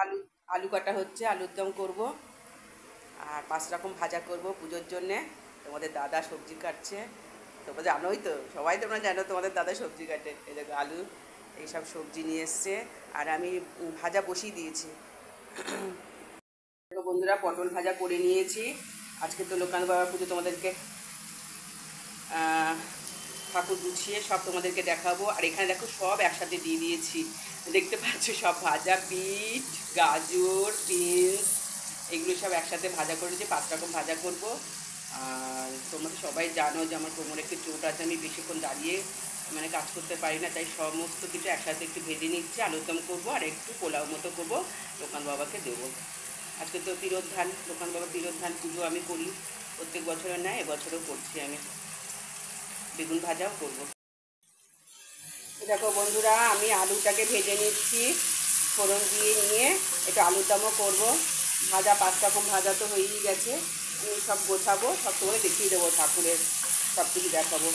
আলু আলু কাটা হচ্ছে, আলুর দম করবো আর 5 রকম ভাজা করব পুজোর জন্যে। তোমাদের দাদা সবজি কাটছে, তোমরা জানোই তো, সবাই তোমরা জানো তোমাদের দাদা সবজি কাটে। এই দেখো আলু, এইসব সবজি নিয়ে এসছে আর আমি ভাজা বসিয়ে দিয়েছি। দেখো বন্ধুরা, পটল ভাজা করে নিয়েছি। আজকে তো লোকাল বাবা পুজো, তোমাদেরকে ঠাকুর গুছিয়ে সব তোমাদেরকে দেখাবো। আর এখানে দেখো সব একসাথে দিয়ে দিয়েছি, দেখতে পাচ্ছ সব ভাজা, বিট, গাজর, বিনস, এগুলো সব একসাথে ভাজা করেছি। 5 রকম ভাজা করব। আর তোমরা তো সবাই জানো যে আমার কোমরে একটু চোট আছে, আমি বেশিক্ষণ দাঁড়িয়ে মানে কাজ করতে পারি না, তাই সমস্ত কিছু একসাথে একটু ভেজে নিচ্ছি। আলুর দম করবো আর একটু পোলাও মতো করবো, দোকান বাবাকে দেবো। আজকে তো তিরোধান, দোকান বাবা তিরোধান পুজো আমি করি প্রত্যেক বছরের, না এবছরও করছি আমি। বেগুন ভাজাও করবো। দেখো বন্ধুরা, আমি আলুটাকে ভেজে নিচ্ছি, ফোড়ন দিয়ে নিয়ে একটু আলুর দমও করবো। ভাজা 5 রকম ভাজা তো হয়েই গেছে, আমি সব গোছাবো, সব তোমাকে দেখিয়ে দেবো, ঠাকুরের সব কিছু দেখাবো।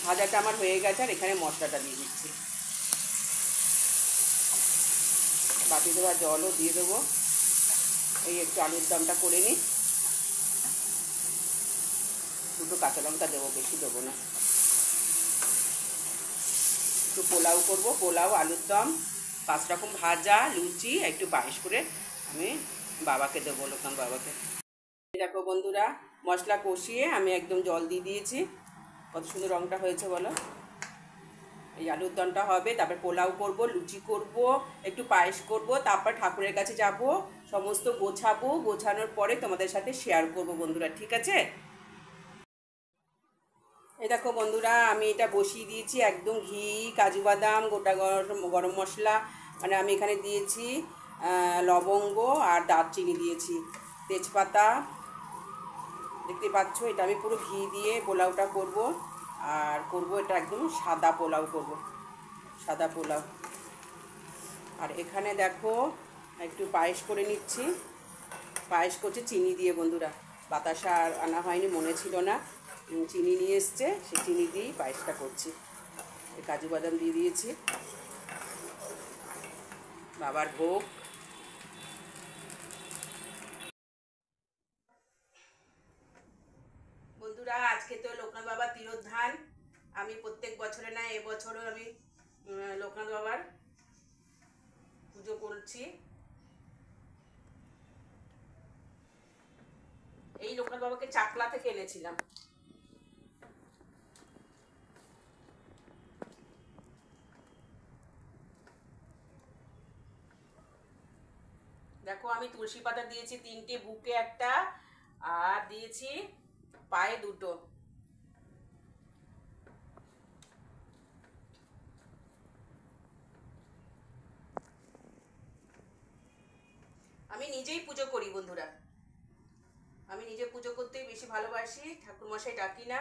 ভাজাটা আমার হয়ে গেছে আর এখানে মশলাটা দিয়ে দিচ্ছি, বাটি দেওয়া জলও দিয়ে দেবো। এই একটু আলুর দমটা করে নিই, 2টো কাঁচা লঙ্কা দেবো, বেশি দেবো না। একটু পোলাও করব, পোলাও, আলুর দম, 5 রকম ভাজা, লুচি, একটু পায়েস করে আমি বাবাকে দেবো, লোকান বাবাকে। দেখো বন্ধুরা, মশলা কষিয়ে আমি একদম জল দিয়ে দিয়েছি। কত সুন্দর রঙটা হয়েছে বলো। এই আলুর দমটা হবে, তারপর পোলাও করব, লুচি করব, একটু পায়েস করব, তারপর ঠাকুরের কাছে যাব, সমস্ত গোছাবো। গোছানোর পরে তোমাদের সাথে শেয়ার করব বন্ধুরা, ঠিক আছে? এই দেখো বন্ধুরা, আমি এটা বসিয়ে দিয়েছি, একদম ঘি, কাজু বাদাম, গোটা গরম গরম মশলা, মানে আমি এখানে দিয়েছি লবঙ্গ আর দারচিনি দিয়েছি, তেজপাতা, দেখতে পাচ্ছ। এটা আমি পুরো ঘি দিয়ে পোলাওটা করব। আর করব এটা একদম সাদা পোলাও করব, সাদা পোলাও। আর এখানে দেখো একটু পায়েস করে নিচ্ছি, পায়েস করছি চিনি দিয়ে বন্ধুরা। বাতাসা আর আনা হয়নি, মনে ছিল না, চিনি নিয়ে এসছে, সেই চিনি দিয়েই পায়েসটা করছি। কাজু বাদাম দিয়ে দিয়েছি, বাবার ভোগ। বন্ধুরা, আজকে তো লোকনাথ বাবার তিরোধান। আমি প্রত্যেক বছরে না এবছরও আমি লোকনাথ বাবার পুজো করছি। এই লোকনাথ বাবাকে চাকলা থেকে এনেছিলাম। দেখো আমি তুলসী পাতা দিয়েছি 3টে, বুকে একটা, আর দিয়েছি পায়ে 2টো। আমি নিজেই পুজো করি বন্ধুরা, আমি নিজে পুজো করতেই বেশি ভালোবাসি, ঠাকুরমশাই ডাকি না।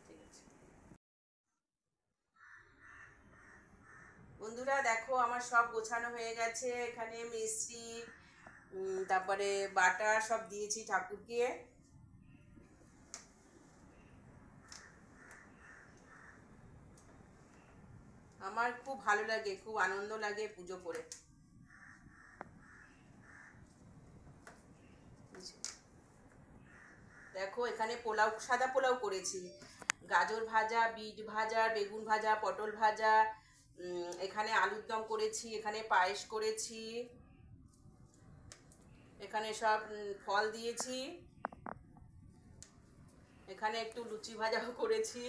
ঠিক আছে বন্ধুরা, দেখো আমার সব গোছানো হয়ে গেছে। এখানে মিষ্টি, তারপরে বাটার সব দিয়েছি ঠাকুরকে। আমার খুব ভালো লাগে, খুব আনন্দ লাগে পুজো করে। দেখো এখানে পোলাও, সাদা পোলাও করেছি, গাজর ভাজা, বিট ভাজা, বেগুন ভাজা, পটল ভাজা, এখানে আলুর দম করেছি, এখানে পায়েস করেছি, এখানে সব ফল দিয়েছি, এখানে একটু লুচি ভাজাও করেছি,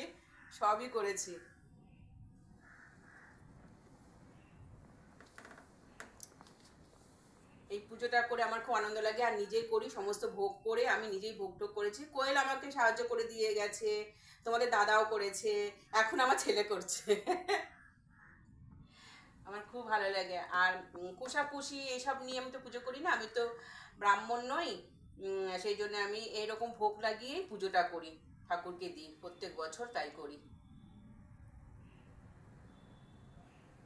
সবই করেছি। এই পুজোটা করে আমার খুব আনন্দ লাগে, আর নিজেই করি, সমস্ত ভোগ করে আমি নিজেই ভোগ টোগ করেছি। কোয়েল আমাকে সাহায্য করে দিয়ে গেছে, তোমাদের দাদাও করেছে, এখন আমার ছেলে করছে। আমার খুব ভালো লাগে। আর কুশাকুশি এইসব নিয়ে আমি তো পুজো করি না, আমি তো ব্রাহ্মণ নই, সেই জন্য আমি এইরকম ভোগ লাগিয়ে পুজোটা করি, ঠাকুরকে দিই প্রত্যেক বছর, তাই করি।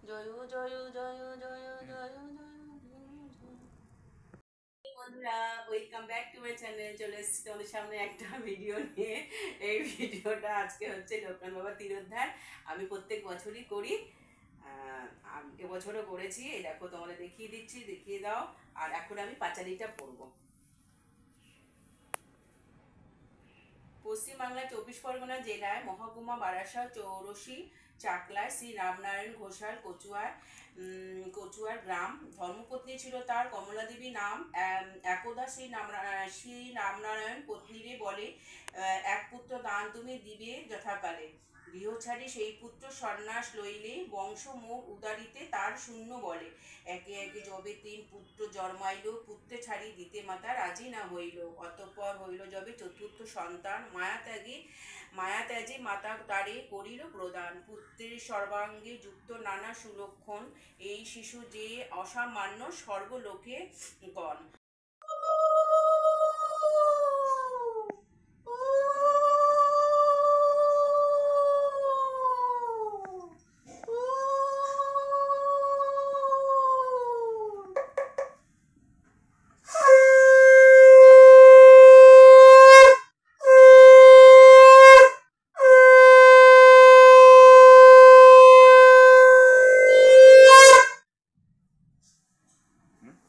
জয় জয় জয় জয় জয় জয়। বন্ধুরা, welcome back to my channel. চলে এসেছি তোমাদের সামনে একটা ভিডিও নিয়ে। এই ভিডিওটা আজকে হচ্ছে লোকনাথ বাবার তীরোদ্ধার। আমি প্রত্যেক বছরই করি, এবছরও করেছি। এই দেখো তোমাদের দেখিয়ে দিচ্ছি, দেখিয়ে দাও। আর এখন আমি পাঁচালিটা পড়বো। পশ্চিমবাংলার 24 পরগনা জেলায় মহকুমা বারাসাত চৌরসি চাকলায় শ্রী রামনারায়ণ ঘোষাল কচুয়ার গ্রাম। ধর্মপত্নী ছিল তার কমলাদেবী নাম। একদা শ্রী রামনারায়ণ পত্নীরে বলে, এক পুত্র দান তুমি দিবে যথাকালে। গৃহ ছাড়ি সেই পুত্র সন্ন্যাস লইলে, বংশ মোর উদারিতে তার শূন্য বলে। একে একে যবে 3 পুত্র জন্মাইল, পুত্রে ছাড়ি দিতে মাতা রাজি না হইল। অতঃপর হইল যবে 4র্থ সন্তান, মায়াত্যাজি মাতা তারে করিল প্রদান। পুত্রের সর্বাঙ্গে যুক্ত নানা সুলক্ষণ, এই শিশু যে অসামান্য স্বর্গলোকে গণ।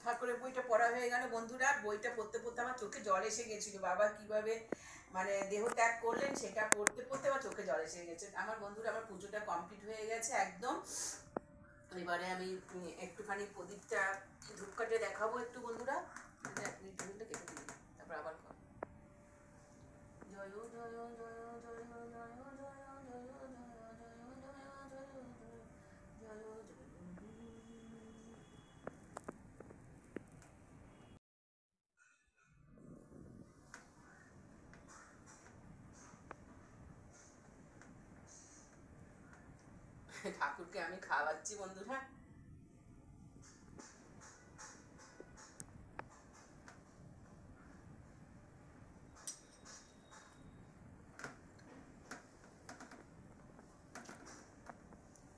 ঠাকুরের বইটা পড়া হয়ে গেল বন্ধুরা। বইটা পড়তে পড়তে আমার চোখে জল এসে গেছিল। বাবা কিভাবে মানে দেহ ত্যাগ করলেন সেটা পড়তে পড়তে আমার চোখে জল এসে গেছে। আমার বন্ধুরা, আমার পুজোটা কমপ্লিট হয়ে গেছে একদম। এবারে আমি একটুখানি প্রদীপটা ধূপকাঠে দেখাবো একটু বন্ধুরা। তারপর আবার জয় জয় জয় জয় জয় জয় ঠাকুরকে আমি খাওয়াচ্ছি বন্ধুরা।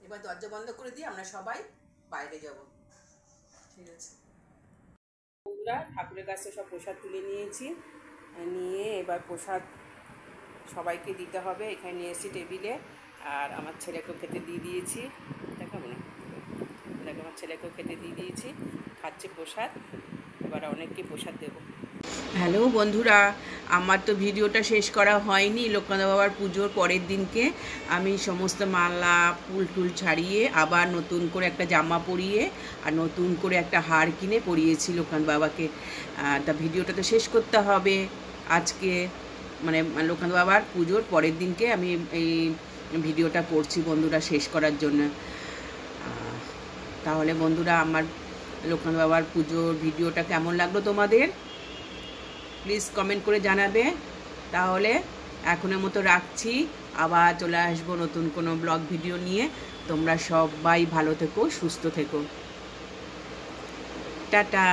এবার দরজা বন্ধ করে দিয়ে আমরা সবাই বাইরে যাব। ঠিক আছে বন্ধুরা, ঠাকুরের কাছে সব প্রসাদ তুলে নিয়েছি। নিয়ে এবার প্রসাদ সবাইকে দিতে হবে। এখানে নিয়ে এসেছি টেবিলে। আর আমার ছেলেকেও খেতে দিয়ে দিয়েছি। দেখাবো না, দেখো আমার ছেলেকেও খেতে দিয়ে দিয়েছি, খাচ্ছে প্রসাদ। এবার অনেককে প্রসাদ দেবো। হ্যালো বন্ধুরা, আমার তো ভিডিওটা শেষ করা হয়নি। লোকনাথ বাবার পুজোর পরের দিনকে আমি সমস্ত মালা ফুল টুল ছাড়িয়ে আবার নতুন করে একটা জামা পরিয়ে আর নতুন করে একটা হার কিনে পরিয়েছি লোকনাথ বাবাকে। তা ভিডিওটা তো শেষ করতে হবে আজকে, মানে লোকনাথ বাবার পুজোর পরের দিনকে আমি এই ভিডিওটা করছি বন্ধুরা শেষ করার জন্য। তাহলে বন্ধুরা, আমার লোকনাথ বাবার পুজোর ভিডিওটা কেমন লাগলো তোমাদের প্লিজ কমেন্ট করে জানাবে। তাহলে এখনের মতো রাখছি, আবার চলে আসবো নতুন কোনো ব্লগ ভিডিও নিয়ে। তোমরা সবাই ভালো থেকো, সুস্থ থেকো। টাটা।